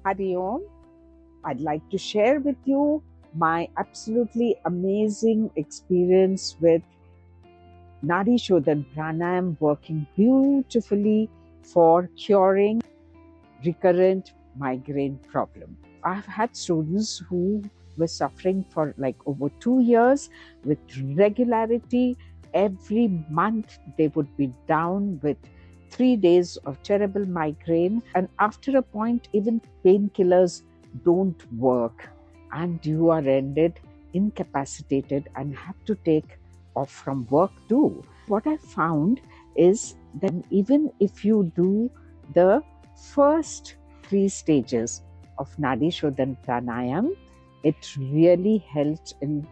Hari Om. I'd like to share with you my absolutely amazing experience with Nadi Shodhan Pranayam working beautifully for curing recurrent migraine problem. I've had students who were suffering for like over 2 years with regularity. Every month they would be down with 3 days of terrible migraine, and after a point, even painkillers don't work, and you are rendered incapacitated and have to take off from work too. What I found is that even if you do the first 3 stages of Nadi Shodhan Pranayam, it really helped in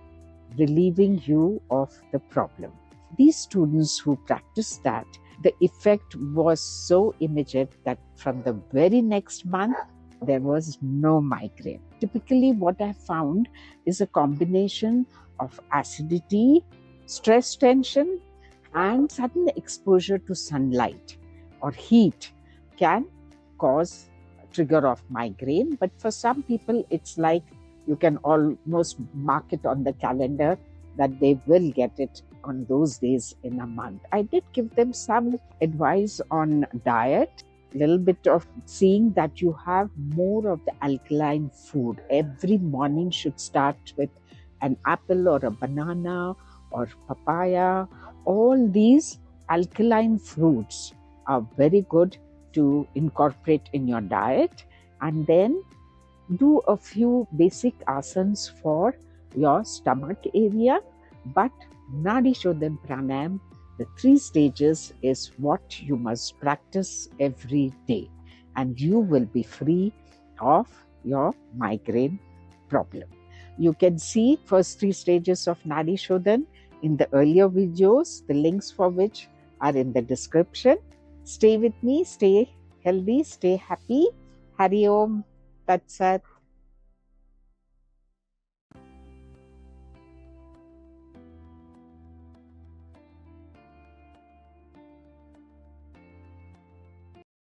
relieving you of the problem. These students who practiced that, the effect was so immediate that from the very next month, there was no migraine. Typically, what I found is a combination of acidity, stress tension, and sudden exposure to sunlight or heat can cause trigger of migraine. But for some people, it's like you can almost mark it on the calendar that they will get it on those days in a month. I did give them some advice on diet, a little bit of seeing that you have more of the alkaline food. Every morning should start with an apple or a banana or papaya. All these alkaline fruits are very good to incorporate in your diet, and then do a few basic asanas for your stomach area. But Nadi Shodhan Pranayam, the 3 stages, is what you must practice every day, and you will be free of your migraine problem. You can see first 3 stages of Nadi Shodhan in the earlier videos, the links for which are in the description. Stay with me, stay healthy, stay happy. Hari Om Tat Sat.